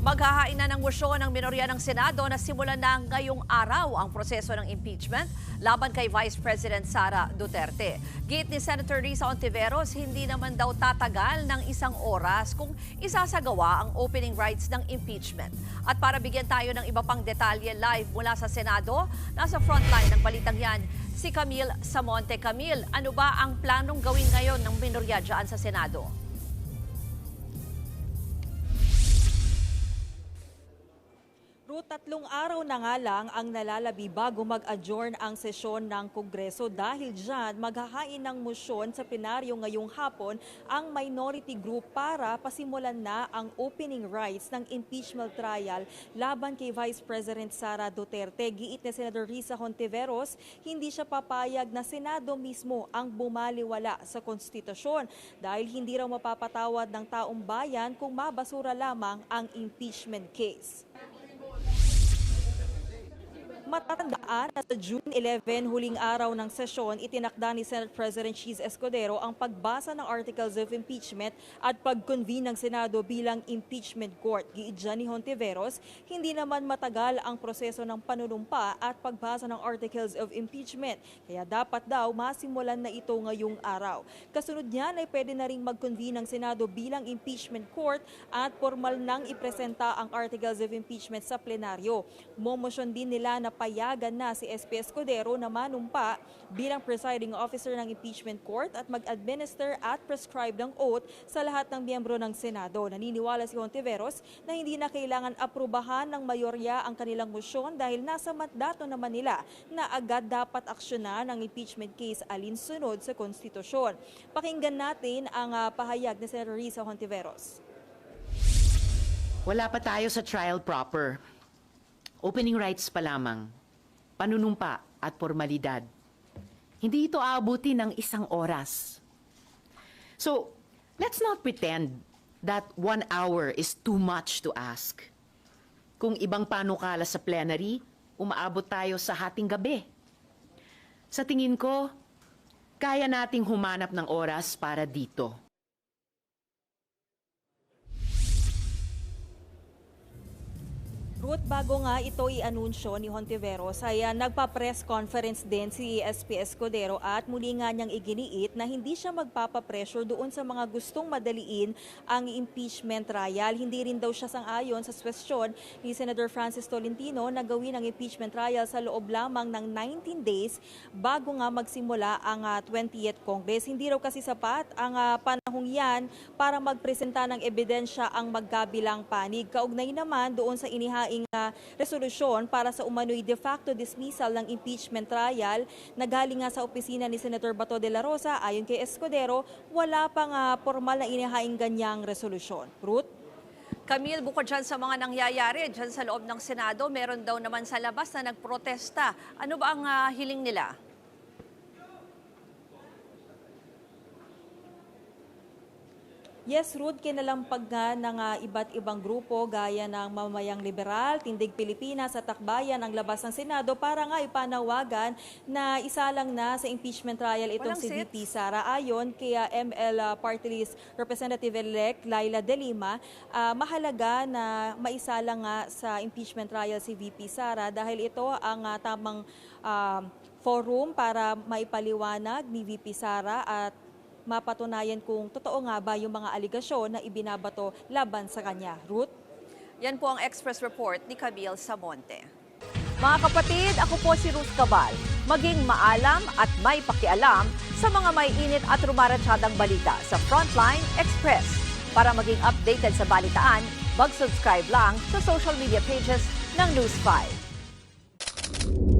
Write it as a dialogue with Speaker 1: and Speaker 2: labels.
Speaker 1: Maghahain na ng moisyon ng minorya ng Senado na simulan na ngayong araw ang proseso ng impeachment laban kay Vice President Sara Duterte. Giit ni Senator Risa Hontiveros, hindi naman daw tatagal ng isang oras kung isasagawa ang opening rights ng impeachment. At para bigyan tayo ng iba pang detalye live mula sa Senado, nasa frontline ng balitang yan si Camille Samonte. Camille, ano ba ang planong gawin ngayon ng minorya dyan sa Senado?
Speaker 2: Tatlong araw na nga lang ang nalalabi bago mag-adjourn ang sesyon ng Kongreso. Dahil dyan, maghahain ng moisyon sa plenaryo ngayong hapon ang minority group para pasimulan na ang opening rights ng impeachment trial laban kay Vice President Sara Duterte. Giit ni Senator Risa Hontiveros, hindi siya papayag na Senado mismo ang bumaliwala sa konstitusyon dahil hindi raw mapapatawad ng taong bayan kung mabasura lamang ang impeachment case. Matatandaan na sa June 11, huling araw ng sesyon, itinakda ni Senate President Cheese Escudero ang pagbasa ng Articles of Impeachment at pag-convene ng Senado bilang impeachment court. Giit dyan ni Hontiveros, hindi naman matagal ang proseso ng panunumpa at pagbasa ng Articles of Impeachment, kaya dapat daw masimulan na ito ngayong araw. Kasunod niyan ay pwede na ring mag-convene ng Senado bilang impeachment court at formal nang ipresenta ang Articles of Impeachment sa plenaryo. Momosyon din nila na payagan na si SP Escudero na manumpa bilang presiding officer ng impeachment court at mag-administer at prescribe ng oath sa lahat ng miyembro ng Senado. Naniniwala si Hontiveros na hindi na kailangan aprubahan ng mayorya ang kanilang moisyon dahil nasa mandato naman nila na agad dapat aksyonan ang impeachment case alinsunod sa konstitusyon. Pakinggan natin ang pahayag ni Senator Risa Hontiveros.
Speaker 3: Wala pa tayo sa trial proper. Opening rights pa lamang, panunumpa at formalidad. Hindi ito aabuti ng isang oras. So, let's not pretend that 1 hour is too much to ask. Kung ibang panukala sa plenary, umaabot tayo sa hating gabi. Sa tingin ko, kaya nating humanap ng oras para dito.
Speaker 2: Ruth, bago nga ito i-anunsyo ni Hontiveros ay nagpa-press conference din si SP Escudero at muli nga niyang iginiit na hindi siya magpapapressure doon sa mga gustong madaliin ang impeachment trial. Hindi rin daw siya sang-ayon sa suwestyon ni Senator Francis Tolentino na gawin ang impeachment trial sa loob lamang ng 19 days bago nga magsimula ang 20th Congress. Hindi raw kasi sapat ang panahong yan para magpresenta ng ebidensya ang magkabilang panig. Kaugnay naman doon sa inihaing resolusyon para sa umano'y de facto dismissal ng impeachment trial na galing nga sa opisina ni Senator Bato de la Rosa. Ayon kay Escudero, wala pang formal na inihaing ganyang resolusyon. Ruth?
Speaker 1: Camille, bukod dyan sa mga nangyayari dyan sa loob ng Senado, meron daw naman sa labas na nagprotesta. Ano ba ang hiling nila?
Speaker 2: Yes, Ruth, kinalampag nga ng iba't ibang grupo gaya ng Mamamayang Liberal, Tindig Pilipinas at Takbayan ang labas ng Senado para nga ipanawagan na isalang na sa impeachment trial itong si VP Sara. Ayon kay ML Party List Representative-elect Laila De Lima, mahalaga na maisalang nga sa impeachment trial si VP Sara dahil ito ang tamang forum para maipaliwanag ni VP Sara at mapatunayan kung totoo nga ba yung mga aligasyon na ibinabato laban sa kanya. Ruth?
Speaker 1: Yan po ang Express Report ni Camille Samonte. Mga kapatid, ako po si Ruth Cabal. Maging maalam at may pakialam sa mga may init at rumaratsyadang balita sa Frontline Express. Para maging updated sa balitaan, mag-subscribe lang sa social media pages ng News 5.